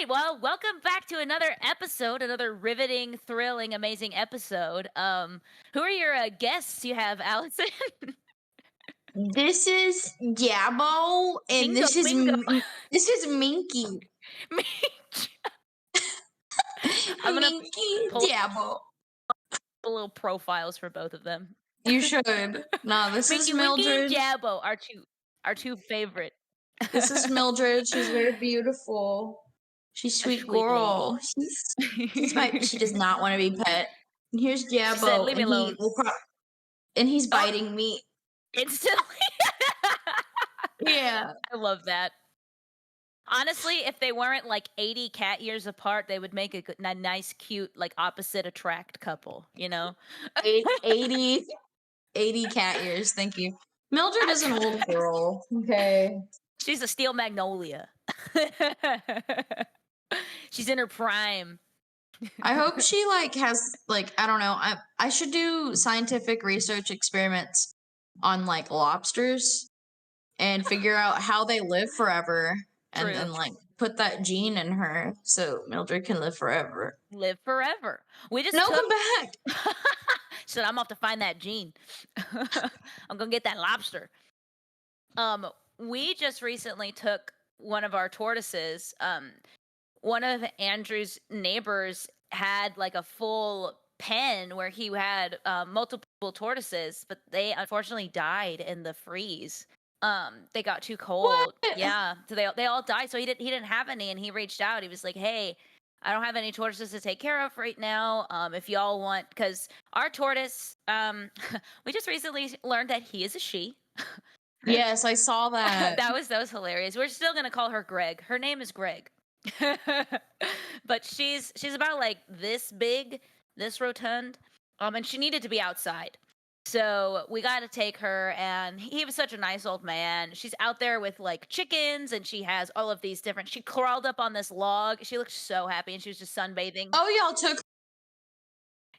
right. Well, welcome back to another episode, another riveting, thrilling, amazing episode. Who are your guests you have, Allison? This is Gabbo, and Bingo, bingo. this is Minky. Me. I'm gonna Minky pull Gabbo. up little profiles for both of them. You should. No, this is Minky Winky and Mildred. Jabbo, our two favorite. This is Mildred. She's very beautiful. She's A sweet sweet lady. girl. She does not want to be pet. And here's She said, Jabbo, "Leave me and alone." he's Oh, biting me. instantly. Yeah. I love that. Honestly, if they weren't like 80 cat years apart, they would make a nice, cute, like opposite attract couple, you know? 80, 80 cat ears. Thank you. Mildred is an old girl. Okay. She's a steel magnolia. She's in her prime. I hope she has I don't know. I should do scientific research experiments on lobsters and figure out how they live forever and True. then put that gene in her so Mildred can live forever. Live forever. We just No, took come back. said I'm off to find that gene. I'm gonna get that lobster. We just recently took one of our tortoises. One of Andrew's neighbors had like a full pen where he had multiple tortoises, but they unfortunately died in the freeze. They got too cold. What? Yeah, so they all died. So he didn't have any, and he reached out. He was like, "Hey, I don't have any tortoises to take care of right now. If y'all want, because our tortoise, we just recently learned that he is a she." Yes, I saw that. that was hilarious. We're still gonna call her Greg. Her name is Greg. But she's about like this big, this rotund. And she needed to be outside. So we got to take her, and he was such a nice old man. She's out there with like chickens, and she has all of these different. She crawled up on this log. She looked so happy, and she was just sunbathing. Oh, y'all took.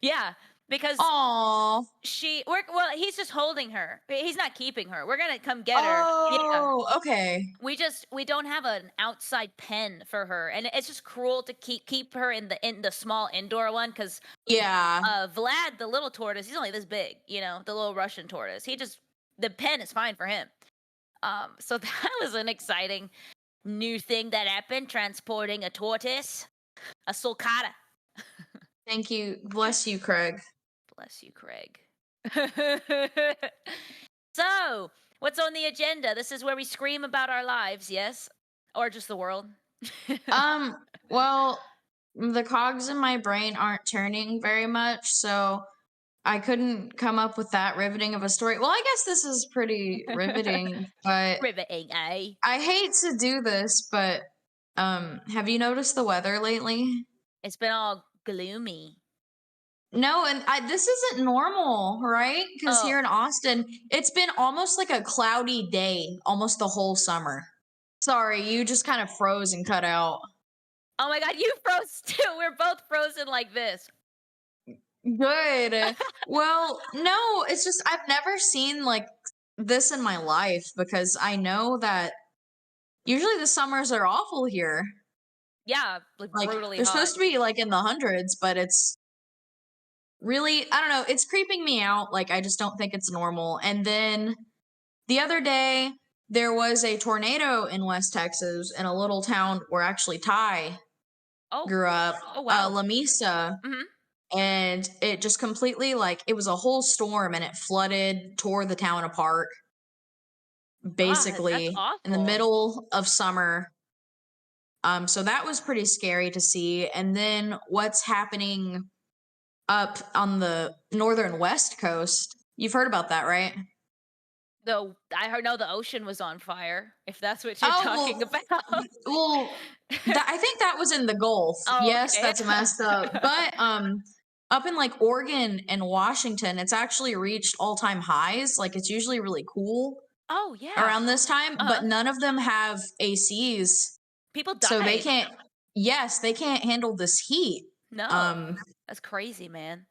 Yeah, because Oh. he's just holding her. He's not keeping her. We're gonna come get her. Yeah. Oh, okay. We don't have an outside pen for her, and it's just cruel to keep her in the small indoor one because Yeah. Vlad, the little tortoise, he's only this big, the little Russian tortoise. The pen is fine for him. So that was an exciting new thing that happened, transporting a tortoise, a sulcata. Thank you. Bless you, Craig. Bless you, Craig. So, what's on the agenda? This is where we scream about our lives, yes? Or just the world? Well, the cogs in my brain aren't turning very much, so I couldn't come up with that riveting of a story. Well, I guess this is pretty riveting, but Riveting, eh? I hate to do this, but have you noticed the weather lately? It's been all gloomy. No, and this isn't normal, right? Because Oh. here in Austin, it's been almost like a cloudy day almost the whole summer. Sorry, you just kind of froze and cut out. Oh my god, you froze too. We're both frozen like this. Good. Well, no, it's just I've never seen this in my life because I know that usually the summers are awful here. Yeah, like brutally They're hot. supposed to be in the hundreds, but it's really, I don't know, it's creeping me out. I just don't think it's normal. And then the other day, there was a tornado in West Texas in a little town where actually Ty Oh. grew up, Oh wow. La Mesa. Mhm. And it just completely it was a whole storm and it flooded, tore the town apart, God, that's basically in the awful. middle of summer. So that was pretty scary to see. And then what's happening up on the northern west coast? You've heard about that, right? Though I know the ocean was on fire, if that's what you're Oh, talking about. well, I think that was in the Gulf. Oh, Yes, okay. that's messed up. But up in Oregon and Washington, it's actually reached all-time highs. It's usually really cool Oh, yeah. around this time, Uh-huh. but none of them have ACs. People So they died. can't handle this heat. No. That's crazy, man.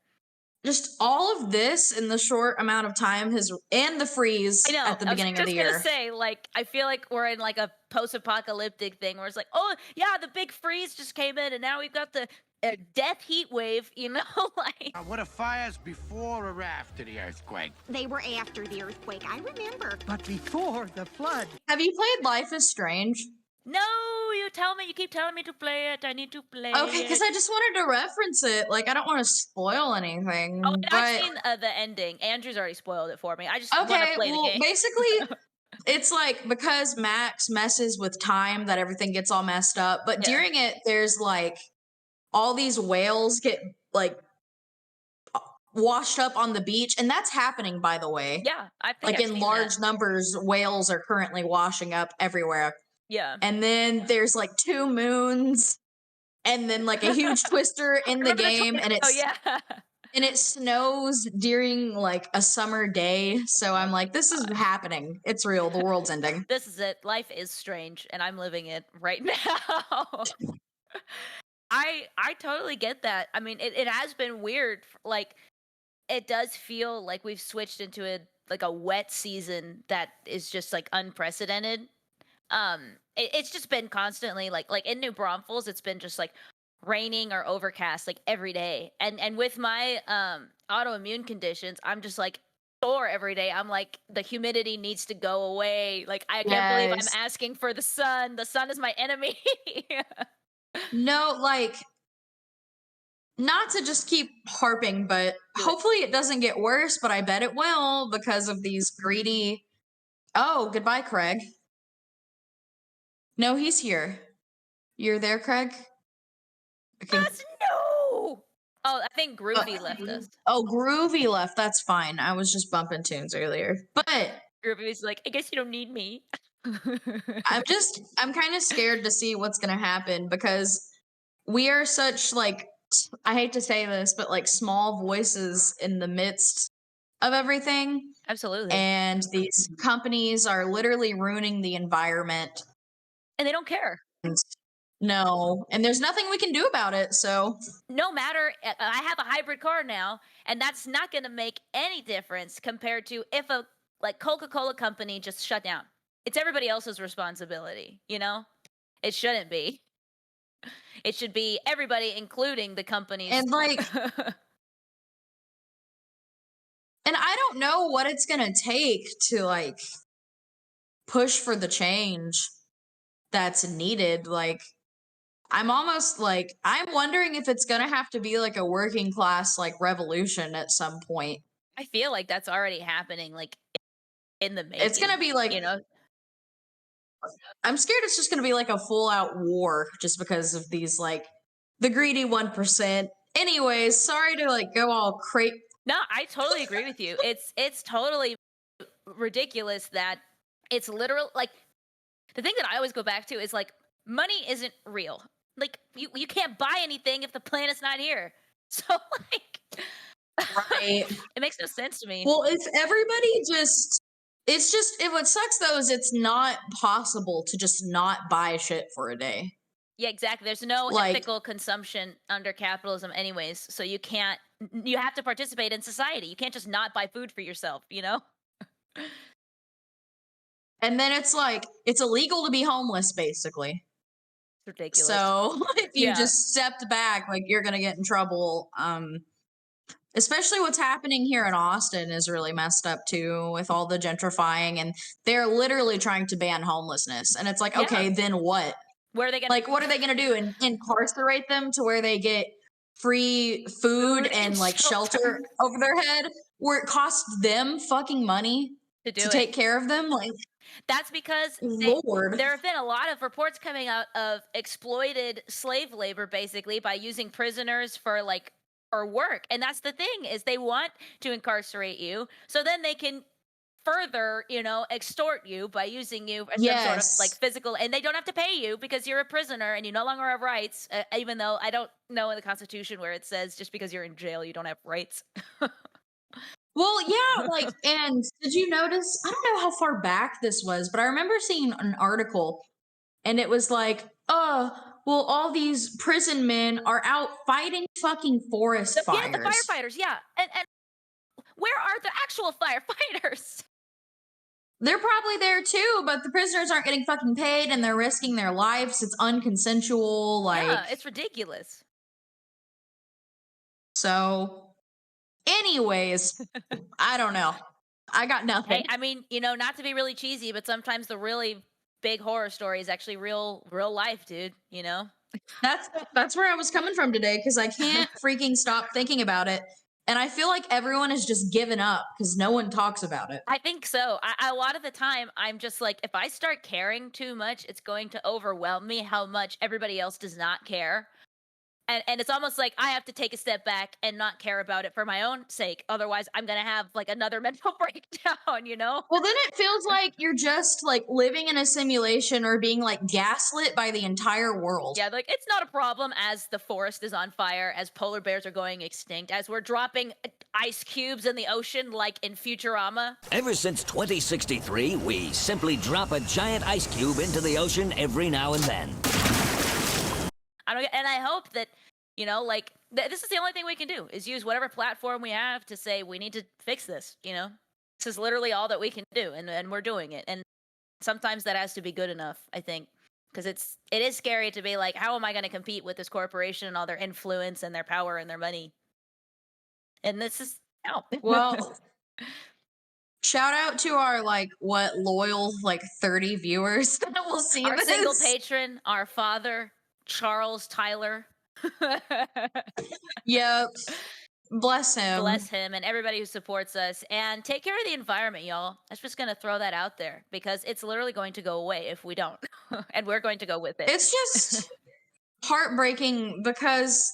just all of this in the short amount of time has and the I freeze know. at the I was beginning of the just gonna year. say, like, I feel like we're in like a post-apocalyptic thing where it's like, oh yeah, the big freeze just came in, and now we've got the death heat wave. You know, like What are fires before or after the earthquake? They were after the earthquake, I remember. But before the flood. Have you played Life is Strange? no, you keep telling me to play it. I need to play Okay, because it. I just wanted to reference it. Like, I don't want to spoil Oh, anything, I've but seen the ending. Andrew's already spoiled it for me. I just want to okay, play the well, game. basically, it's like because Max messes with time that everything gets all messed up. But Yeah, during it, there's like all these whales get like washed up on the beach, and that's happening, by the way. yeah, I think Like I've in seen that. large numbers, whales are currently washing up everywhere. Yeah, And then there's like two moons, and then like a huge twister I in the remember the game, tornado. Oh yeah. and it snows during like a summer day. So I'm like, this is happening. It's real. The world's ending. This is it. Life is strange, and I'm living it right now. I totally get that. I mean, it has been weird. Like, it does feel like we've switched into a wet season that is just like unprecedented. It's just been constantly like in New Braunfels, it's been just like raining or overcast like every day. And with my autoimmune conditions, I'm just like sore every day. I'm like, the humidity needs to go away. Like, I can't believe I'm Yes. asking for the sun. The sun is my enemy. No, like, not to just keep harping, but Do it. hopefully it doesn't get worse, but I bet it will because of these greedy. Oh, goodbye, Craig. No, he's here. You're there, Craig? Okay. Us, no. Oh, I think Uh, Groovy left us. oh, Groovy left. That's fine. I was just bumping tunes earlier. But Groovy's like, I guess you don't need me. I'm kind of scared to see what's going to happen because we are such like, I hate to say this, but like small voices in the midst of everything. Absolutely. And these companies are literally ruining the environment. And they don't care. And no, and there's nothing we can do about it. So No matter, I have a hybrid car now, and that's not going to make any difference compared to if a like Coca-Cola company just shut down. It's everybody else's responsibility, you know? It shouldn't be. It should be everybody, including the companies. and like, and I don't know what it's going to take to like push for the change that's needed. Like, I'm almost like, I'm wondering if it's going to have to be like a working class like revolution at some point. I feel like that's already happening, like in the It's going to making. be like, You know, I'm scared it's just going to be like a full out war just because of these like the greedy 1%. Anyways, sorry to like go all crazy. no, I totally agree with you. It's totally ridiculous that it's literal. Like, the thing that I always go back to is like, money isn't real. Like, you can't buy anything if the planet's not here. So like, Right. it makes no sense to me. Well, if everybody just, it's just, what sucks though is it's not possible to just not buy shit for a day. Yeah, exactly. There's no Like, ethical consumption under capitalism, anyways. So you can't. You have to participate in society. You can't just not buy food for yourself. You know. and then it's like, it's illegal to be homeless basically. It's ridiculous. So if you Yeah. just stepped back, like you're going to get in trouble. Especially what's happening here in Austin is really messed up too with all the gentrifying and they're literally trying to ban homelessness. And it's like, Yeah. okay, then what? Where are they gonna Like, what are they going to do? And incarcerate them to where they get free food and like shelter over their head where it costs them fucking money to do to it? take care of them? Like, That's because Lord. there have been a lot of reports coming out of exploited slave labor, basically by using prisoners for like for work. And that's the thing, is they want to incarcerate you so then they can further, extort you by using you as some sort of like Yes. physical, and they don't have to pay you because you're a prisoner and you no longer have rights. Even though I don't know in the Constitution where it says just because you're in jail you don't have rights. Well, yeah, like, and did you notice? I don't know how far back this was, but I remember seeing an article and it was like, well, all these prison men are out fighting fucking forest Yeah, fires. the firefighters, yeah. And where are the actual firefighters? They're probably there too, but the prisoners aren't getting fucking paid and they're risking their lives. It's unconsensual. Like, Yeah, it's ridiculous. so, anyways, I don't know. I got nothing. Hey, I mean, not to be really cheesy, but sometimes the really big horror story is actually real life, dude, That's where I was coming from today because I can't freaking stop thinking about it. And I feel like everyone has just given up because no one talks about it. I think so. A lot of the time, I'm just like, if I start caring too much, it's going to overwhelm me how much everybody else does not care. And it's almost like I have to take a step back and not care about it for my own sake. Otherwise, I'm going to have like another mental breakdown. Well, then it feels like you're just like living in a simulation or being like gaslit by the entire world. Yeah, like it's not a problem as the forest is on fire, as polar bears are going extinct, as we're dropping ice cubes in the ocean like in Futurama. Ever since 2063, we simply drop a giant ice cube into the ocean every now and then. And I hope that, this is the only thing we can do is use whatever platform we have to say we need to fix this, This is literally all that we can do, and we're doing it. And sometimes that has to be good enough, I think. Because it is scary to be like, how am I going to compete with this corporation and all their influence and their power and their money? And this is Well, shout out to our loyal 30 viewers that will see our this. single patron, our father, Charles Tyler. Yep. Bless him. Bless him and everybody who supports us. And take care of the environment, y'all. I'm just going to throw that out there because it's literally going to go away if we don't. And we're going to go with it. It's just heartbreaking because,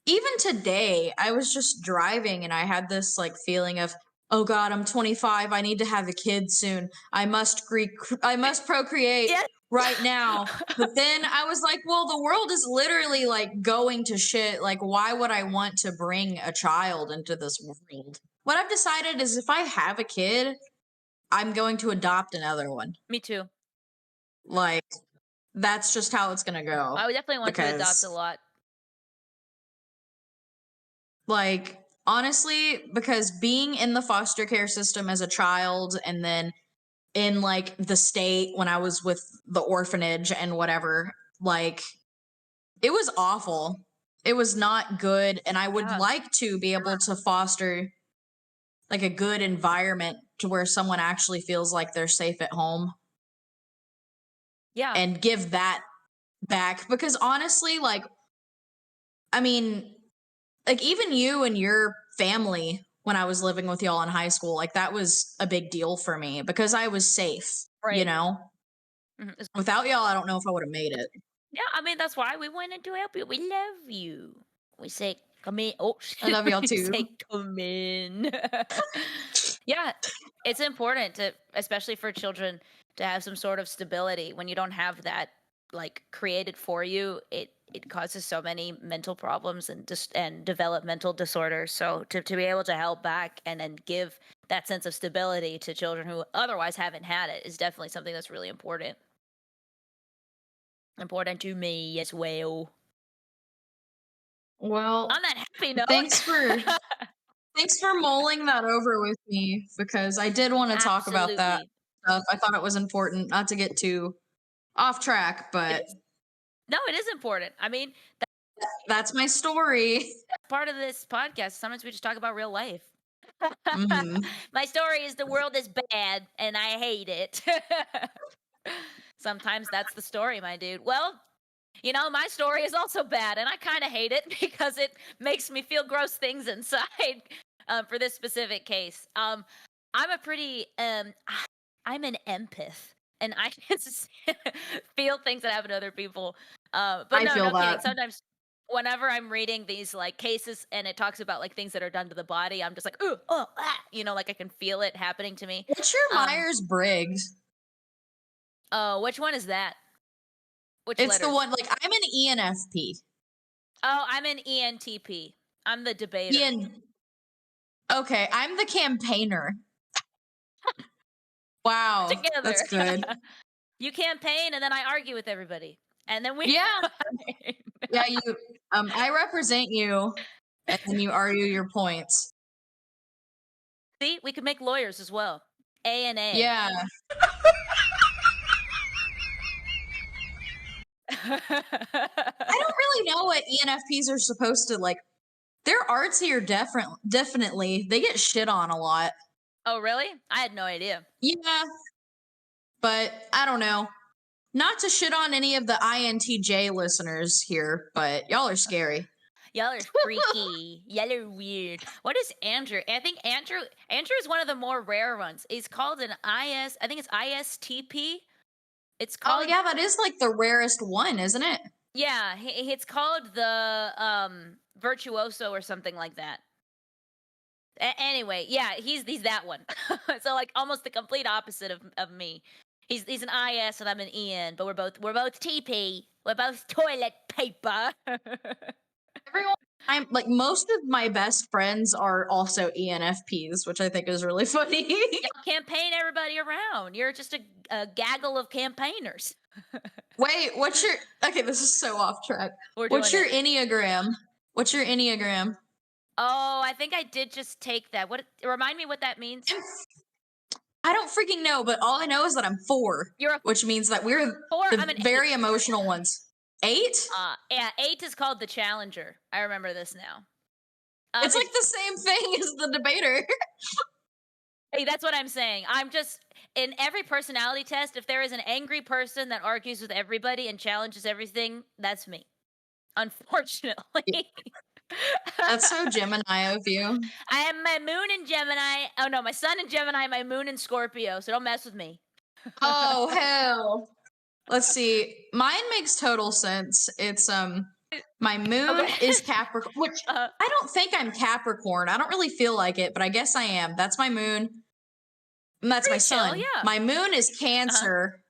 even today, I was just driving and I had this, feeling of, oh God, I'm 25. I need to have a kid soon. I must procreate Yes. right now. But then I was like, well, the world is literally, going to shit. Why would I want to bring a child into this world? What I've decided is if I have a kid, I'm going to adopt another one. Me too. That's just how it's gonna go. I would definitely want to adopt a lot. Honestly, because being in the foster care system as a child and then in the state when I was with the orphanage and whatever, it was awful. It was not good. And I would like to be able to foster a good environment to where someone actually feels like they're safe at home. Yeah. And give that back. Because honestly, even you and your family when I was living with y'all in high school, that was a big deal for me because I was safe, right. Mm-hmm. Without y'all, I don't know if I would have made it. Yeah, I mean, that's why we wanted to help you. We love you. We say, come in. Oh, I love y'all too. Say, come in. Yeah, it's important especially for children, to have some sort of stability. When you don't have that, created for you, it causes so many mental problems and developmental disorders. So to be able to help back and then give that sense of stability to children who otherwise haven't had it is definitely something that's really important. Important to me as well. Well, on that happy note, thanks for mulling that over with me because I did want to talk about that stuff. I thought it was important not to get too off track, but no, it is important. I mean, that's my story. Part of this podcast. Sometimes we just talk about real life. Mm-hmm. My story is the world is bad and I hate it. Sometimes that's the story, my dude. Well, my story is also bad and I kind of hate it because it makes me feel gross things inside. For this specific case, I'm an empath and I can feel things that happen to other people. But I no, feel no that. kidding. Sometimes whenever I'm reading these cases and it talks about things that are done to the body, I'm just like, ooh, oh, ah, I can feel it happening to me. What's your Myers-Briggs? Oh, which one is that? Which it's letters? The one I'm an ENFP. Oh, I'm an ENTP. I'm the debater. Okay, I'm the campaigner. Wow, Together. that's good. You campaign and then I argue with everybody. and then we Yeah. Yeah, I represent you, and then you argue your points. See, we could make lawyers as well. A and A. Yeah. I don't really know what ENFPs are supposed to like. They're artsy or definitely. They get shit on a lot. Oh, really? I had no idea. Yeah. But I don't know. Not to shit on any of the INTJ listeners here, but y'all are scary. Y'all are freaky. Y'all are weird. What is Andrew? I think Andrew is one of the more rare ones. He's called an IS. I think it's ISTP. It's Oh called. yeah, that is like the rarest one, isn't it? Yeah, it's called the virtuoso or something like that. Anyway, yeah, he's that one. So like almost the complete opposite of me. He's an IS and I'm an EN, but we're both TP. We're both toilet paper. Everyone, I'm like most of my best friends are also ENFPs, which I think is really funny. Y'all campaign everybody around. You're just a gaggle of campaigners. Wait, what's your okay? This is so off track. We're What's your doing it. Enneagram? What's your Enneagram? Oh, I think I did just take that. What? Remind me what that means. I don't freaking know, but all I know is that I'm 4, You're a which means that we're 4. the I'm an 8. very emotional ones. 8? Yeah, 8 is called the Challenger. I remember this now. It's like the same thing as the debater. Hey, that's what I'm saying. I'm just in every personality test. If there is an angry person that argues with everybody and challenges everything, that's me. Unfortunately. That's so Gemini of you. I have my moon in Gemini. Oh no, my sun in Gemini, my moon in Scorpio. So don't mess with me. Oh hell. Let's see. Mine makes total sense. It's my moon Okay. is Capricorn, which I don't think I'm Capricorn. I don't really feel like it, but I guess I am. That's my moon. And that's my Pretty chill, sun. yeah. My moon is Cancer,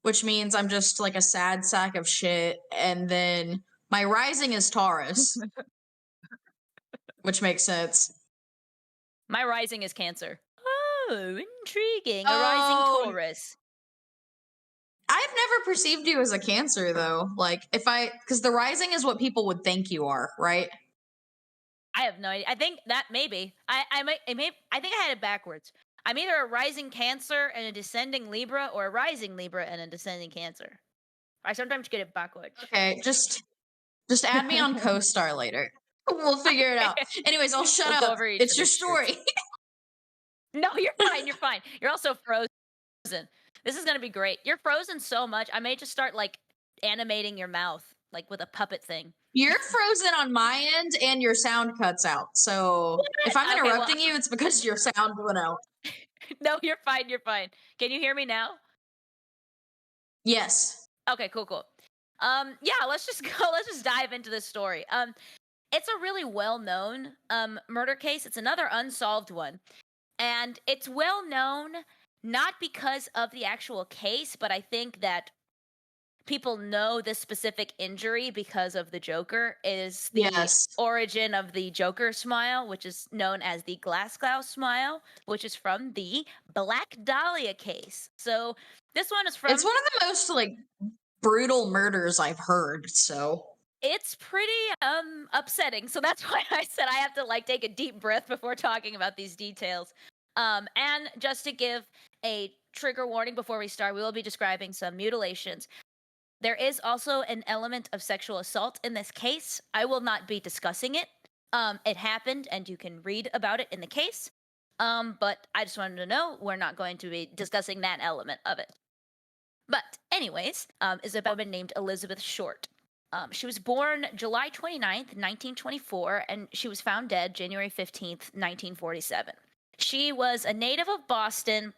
which means I'm just like a sad sack of shit. And then my rising is Taurus, which makes sense. My rising is Cancer. Oh, intriguing. A Oh. rising Taurus. I've never perceived you as a Cancer though. Like because the rising is what people would think you are, right? I have no idea. I think that maybe. I think I had it backwards. I'm either a rising Cancer and a descending Libra, or a rising Libra and a descending Cancer. I sometimes get it backwards. Okay, just add me on CoStar later. We'll figure it out. Anyways, I'll shut We'll go up. over each It's your other's story. No, you're fine. You're fine. You're also frozen. This is gonna be great. You're frozen so much. I may just start like animating your mouth, like with a puppet thing. You're frozen on my end and your sound cuts out. So if I'm Okay, well- interrupting you, it's because your sound went out. No, you're fine. You're fine. Can you hear me now? Yes. Okay, cool. Yeah, let's just go. Let's just dive into this story. It's a really well-known murder case. It's another unsolved one, and it's well known not because of the actual case, but I think that people know this specific injury because of the Joker. Is the Yes. origin of the Joker smile, which is known as the Glasgow smile, which is from the Black Dahlia case. So this one is from. It's one of the most like brutal murders I've heard. So It's pretty upsetting. So that's why I said I have to like take a deep breath before talking about these details. And just to give a trigger warning before we start, we will be describing some mutilations. There is also an element of sexual assault in this case. I will not be discussing it. It happened, and you can read about it in the case. But I just wanted to know we're not going to be discussing that element of it. But anyways, is about a woman named Elizabeth Short. She was born July 29th, 1924, and she was found dead January 15th, 1947. She was a native of Boston,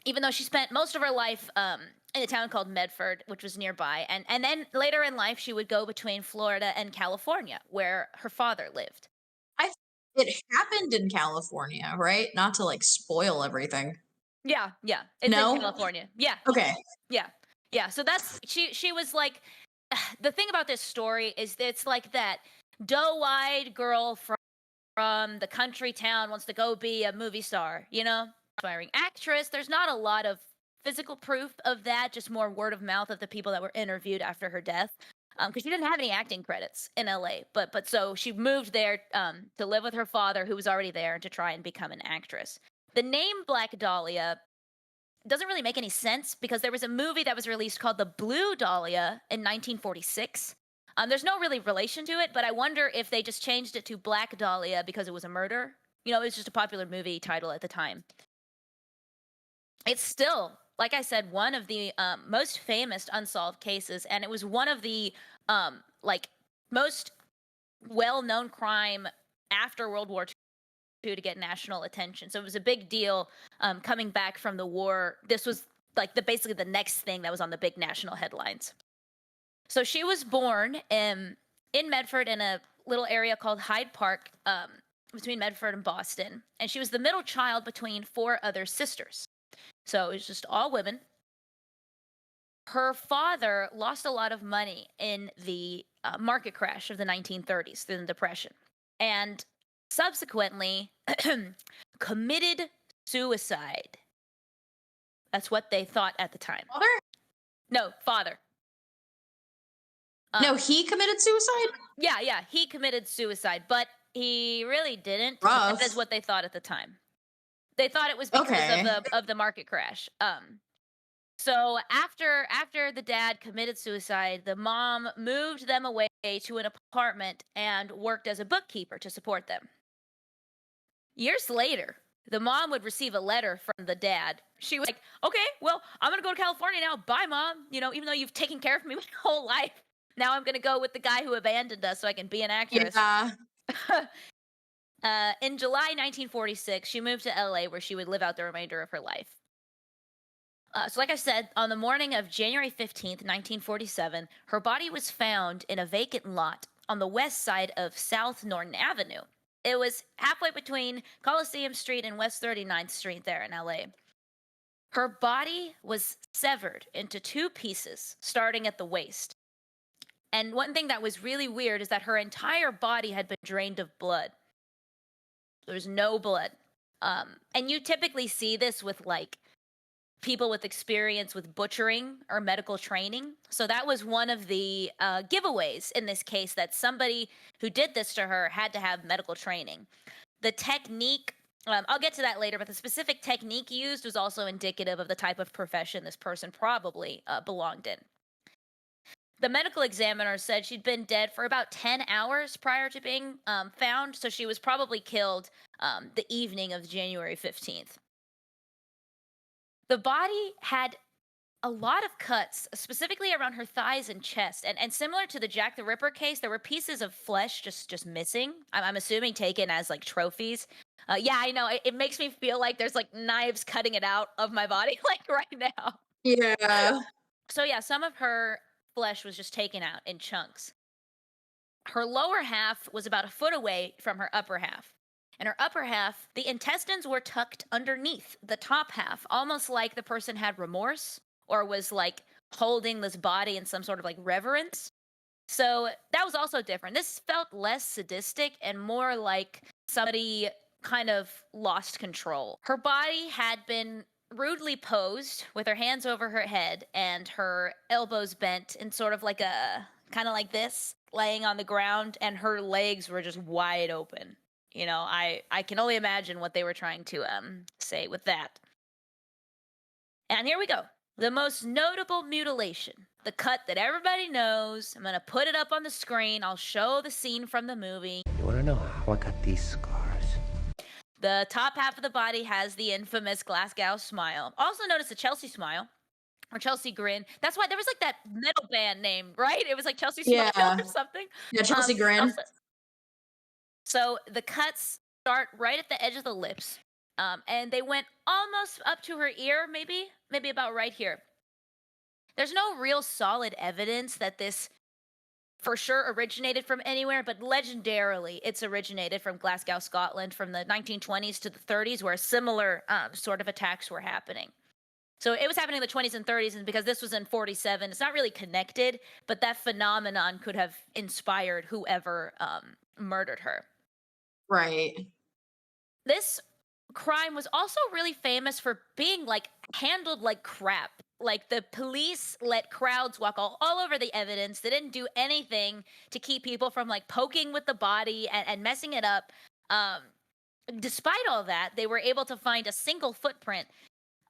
even though she spent most of her life in a town called Medford, which was nearby. And then later in life, she would go between Florida and California, where her father lived. it happened in California, right? Not to like spoil everything. Yeah. It's No? in California. Yeah. Okay. Yeah. So that's she was like the thing about this story is that it's like that doe-eyed girl from the country town wants to go be a movie star, you know? Aspiring actress. There's not a lot of physical proof of that, just more word of mouth of the people that were interviewed after her death. Because she didn't have any acting credits in LA, but so she moved there to live with her father, who was already there, and to try and become an actress. The name Black Dahlia doesn't really make any sense because there was a movie that was released called The Blue Dahlia in 1946. There's no really relation to it, but I wonder if they just changed it to Black Dahlia because it was a murder. You know, it was just a popular movie title at the time. It's still, like I said, one of the most famous unsolved cases, and it was one of the most well-known crime after World War II to get national attention. So it was a big deal coming back from the war. This was like basically the next thing that was on the big national headlines. So she was born in Medford in a little area called Hyde Park, between Medford and Boston, and she was the middle child between 4 other sisters. So it was just all women. Her father lost a lot of money in the market crash of the 1930s, the Depression, and subsequently committed suicide. That's what they thought at the time. Father? No, father. No, he committed suicide? Yeah, he committed suicide, but he really didn't. Rough. That is what they thought at the time. They thought it was because of the market crash. So after the dad committed suicide, the mom moved them away to an apartment and worked as a bookkeeper to support them. Years later, the mom would receive a letter from the dad. She was like, "Okay, well, I'm going to go to California now. Bye, Mom. You know, even though you've taken care of me my whole life, now I'm going to go with the guy who abandoned us so I can be an actress." Yeah. In July 1946, she moved to LA where she would live out the remainder of her life. So like I said, on the morning of January 15th, 1947, her body was found in a vacant lot on the west side of South Norton Avenue. It was halfway between Coliseum Street and West 39th Street there in LA. Her body was severed into 2 pieces, starting at the waist. And one thing that was really weird is that her entire body had been drained of blood. There's no blood. And you typically see this with like people with experience with butchering or medical training. So that was one of the giveaways in this case, that somebody who did this to her had to have medical training. The technique, I'll get to that later, but the specific technique used was also indicative of the type of profession this person probably belonged in. The medical examiner said she'd been dead for about 10 hours prior to being found, so she was probably killed the evening of January 15th. The body had a lot of cuts, specifically around her thighs and chest, and similar to the Jack the Ripper case, there were pieces of flesh just missing. I'm assuming taken as like trophies. Yeah, I know. It makes me feel like there's like knives cutting it out of my body like right now. Yeah. So yeah, some of her flesh was just taken out in chunks. Her lower half was about a foot away from her upper half. And her upper half, the intestines were tucked underneath the top half, almost like the person had remorse or was like holding this body in some sort of like reverence. So that was also different. This felt less sadistic and more like somebody kind of lost control. Her body had been rudely posed with her hands over her head and her elbows bent in sort of like a kind of like this, laying on the ground, and her legs were just wide open. You know, I can only imagine what they were trying to say with that. And here we go. The most notable mutilation. The cut that everybody knows. I'm going to put it up on the screen. I'll show the scene from the movie. You want to know how I got these scars? The top half of the body has the infamous Glasgow smile. Also known as the Chelsea smile. Or Chelsea grin. That's why there was like that metal band name, right? It was like Chelsea smile or something. Yeah, Chelsea grin. So the cuts start right at the edge of the lips, and they went almost up to her ear, maybe about right here. There's no real solid evidence that this for sure originated from anywhere, but legendarily it's originated from Glasgow, Scotland from the 1920s to the 30s, where similar sort of attacks were happening. So it was happening in the 20s and 30s, and because this was in 47, it's not really connected, but that phenomenon could have inspired whoever murdered her. Right. This crime was also really famous for being like handled like crap. Like the police let crowds walk all over the evidence. They didn't do anything to keep people from like poking with the body and messing it up. Um, Despite all that, they were able to find a single footprint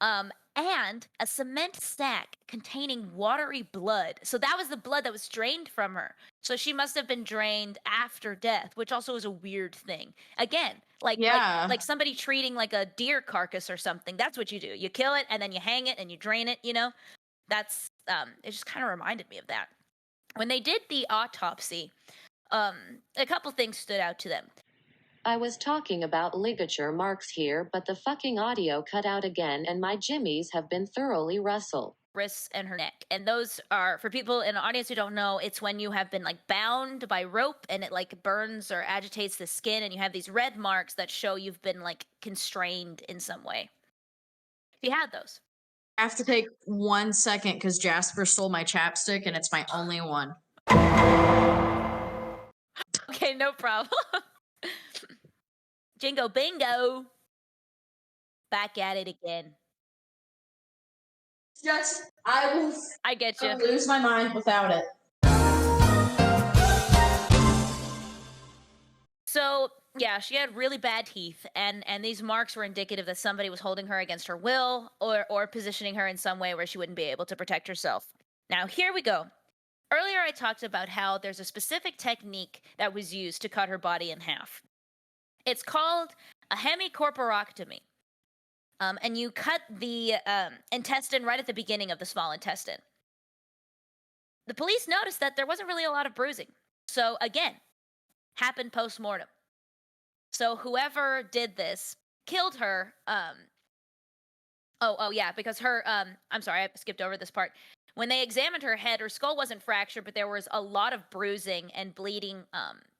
and a cement sack containing watery blood. So that was the blood that was drained from her. So she must have been drained after death, which also is a weird thing. Again, like somebody treating like a deer carcass or something. That's what you do. You kill it and then you hang it and you drain it, you know? That's it just kind of reminded me of that. When they did the autopsy, a couple things stood out to them. I was talking about ligature marks here, but the fucking audio cut out again and my jimmies have been thoroughly rustled. Wrists and her neck. And those are, for people in the audience who don't know, it's when you have been like bound by rope and it like burns or agitates the skin and you have these red marks that show you've been like constrained in some way. If you had those. I have to take 1 second because Jasper stole my chapstick and it's my only one. Okay, no problem. Jingo bingo. Back at it again. Just, I get you. lose my mind without it. So, yeah, she had really bad teeth, and these marks were indicative that somebody was holding her against her will or positioning her in some way where she wouldn't be able to protect herself. Now, here we go. Earlier, I talked about how there's a specific technique that was used to cut her body in half. It's called a hemicorporectomy. And you cut the intestine right at the beginning of the small intestine. The police noticed that there wasn't really a lot of bruising. So again, happened post-mortem. So whoever did this killed her. Yeah, because her, I'm sorry, I skipped over this part. When they examined her head, her skull wasn't fractured, but there was a lot of bruising and bleeding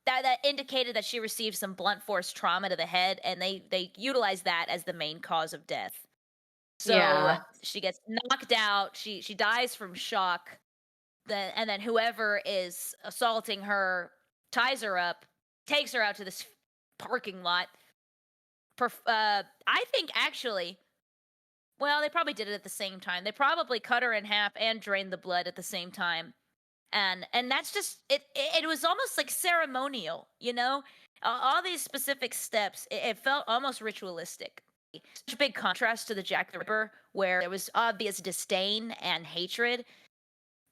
that indicated that she received some blunt force trauma to the head, and they utilized that as the main cause of death. So she gets knocked out. She dies from shock. And then whoever is assaulting her ties her up, takes her out to this parking lot. I think actually, well, they probably did it at the same time. They probably cut her in half and drained the blood at the same time. And that's just it was almost like ceremonial, you know? All these specific steps, it felt almost ritualistic. Such a big contrast to the Jack the Ripper, where there was obvious disdain and hatred.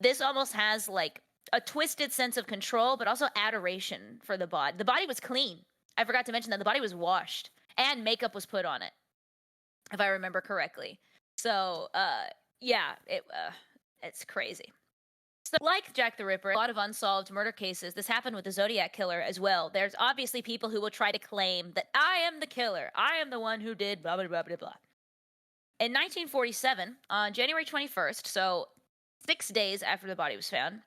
This almost has like a twisted sense of control, but also adoration for the body. The body was clean. I forgot to mention that the body was washed and makeup was put on it, if I remember correctly. So, it's crazy. So, like Jack the Ripper, a lot of unsolved murder cases, this happened with the Zodiac Killer as well. There's obviously people who will try to claim that I am the killer. I am the one who did blah, blah, blah, blah, blah. In 1947, on January 21st, so 6 days after the body was found,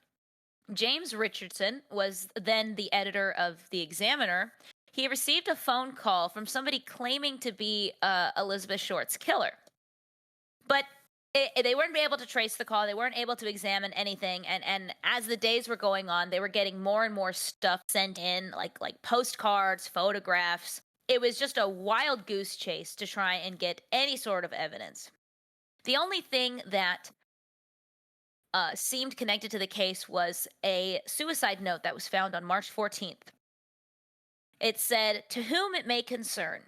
James Richardson was then the editor of The Examiner. He received a phone call from somebody claiming to be Elizabeth Short's killer. But they weren't able to trace the call. They weren't able to examine anything. And as the days were going on, they were getting more and more stuff sent in, like postcards, photographs. It was just a wild goose chase to try and get any sort of evidence. The only thing that seemed connected to the case was a suicide note that was found on March 14th. It said, "To whom it may concern,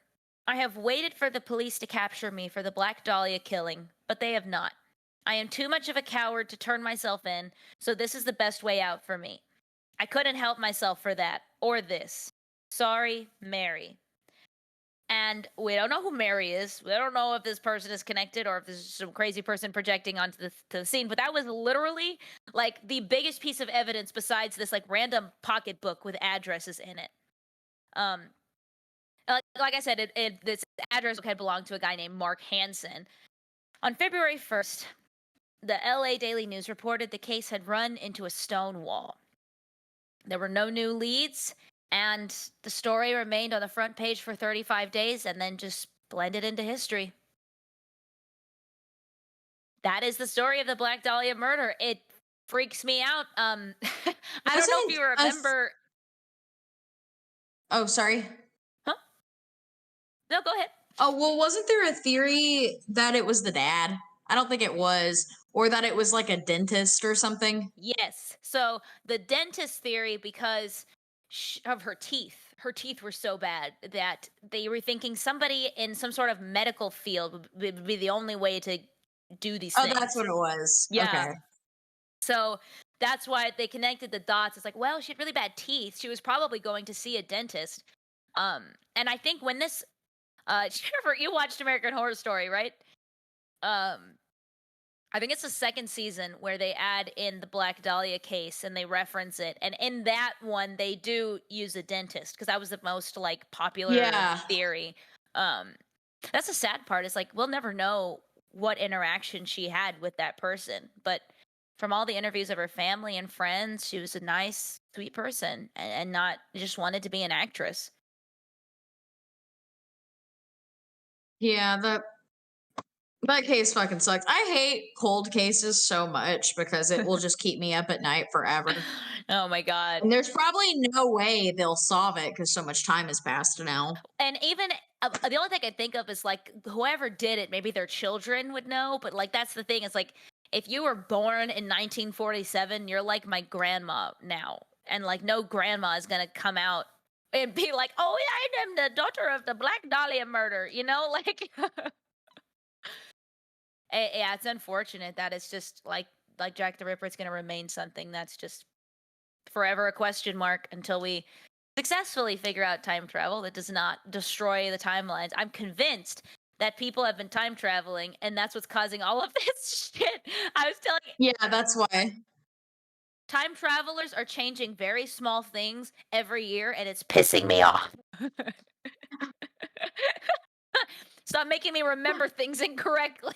I have waited for the police to capture me for the Black Dahlia killing, but they have not. I am too much of a coward to turn myself in, so this is the best way out for me. I couldn't help myself for that, or this. Sorry, Mary." And we don't know who Mary is. We don't know if this person is connected or if this is some crazy person projecting onto the scene. But that was literally like the biggest piece of evidence besides this like random pocketbook with addresses in it. Like I said, this address book had belonged to a guy named Mark Hansen. On February 1st, the LA Daily News reported the case had run into a stone wall. There were no new leads, and the story remained on the front page for 35 days and then just blended into history. That is the story of the Black Dahlia murder. It freaks me out. I don't know if you remember. Oh, sorry. Huh? No, go ahead. Oh, well, wasn't there a theory that it was the dad? I don't think it was. Or that it was like a dentist or something. Yes. So the dentist theory, because of her teeth were so bad that they were thinking somebody in some sort of medical field would be the only way to do these Oh, things. that's what it was. Yeah. Okay. So that's why they connected the dots. It's like, well, she had really bad teeth. She was probably going to see a dentist. And I think when this, Jennifer, you watched American Horror Story, right? I think it's the second season where they add in the Black Dahlia case and they reference it. And in that one, they do use a dentist because that was the most like popular Yeah. theory. That's the sad part. Is like we'll never know what interaction she had with that person. But from all the interviews of her family and friends, she was a nice, sweet person and not just wanted to be an actress. Yeah, that case fucking sucks. I hate cold cases so much because it will just keep me up at night forever. Oh my God. And there's probably no way they'll solve it because so much time has passed now. And even the only thing I think of is like whoever did it, maybe their children would know. But like that's the thing. It's like if you were born in 1947, you're like my grandma now, and like no grandma is gonna come out and be like, "Oh, yeah, I am the daughter of the Black Dahlia murder," you know, like. Yeah, it's unfortunate that it's just like Jack the Ripper. It's gonna remain something that's just forever a question mark until we successfully figure out time travel that does not destroy the timelines. I'm convinced that people have been time traveling and that's what's causing all of this shit. I was telling you, Yeah, that's why. time travelers are changing very small things every year and it's pissing me off. Stop making me remember things incorrectly.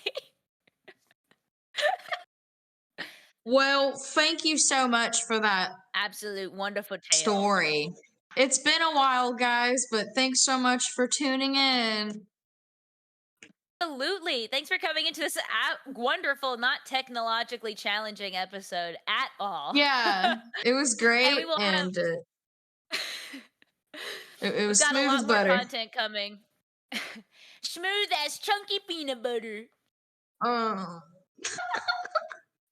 Well, thank you so much for that Absolute wonderful tale. story. It's been a while, guys, but thanks so much for tuning in. Absolutely. Thanks for coming into this wonderful, not technologically challenging episode at all. Yeah, it was great, And we will have and it was got a smooth lot as more butter. content coming. Smooth as chunky peanut butter. Oh.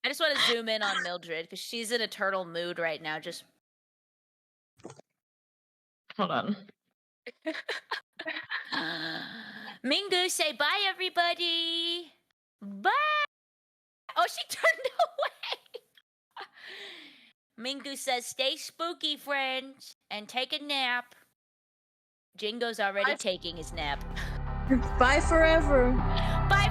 I just want to zoom in on Mildred because she's in a turtle mood right now. Just Hold on. Mingu, say bye, everybody. Bye. Oh, she turned away. Mingu says, "Stay spooky, friends, and take a nap." Jingo's already taking his nap. Bye forever. Bye.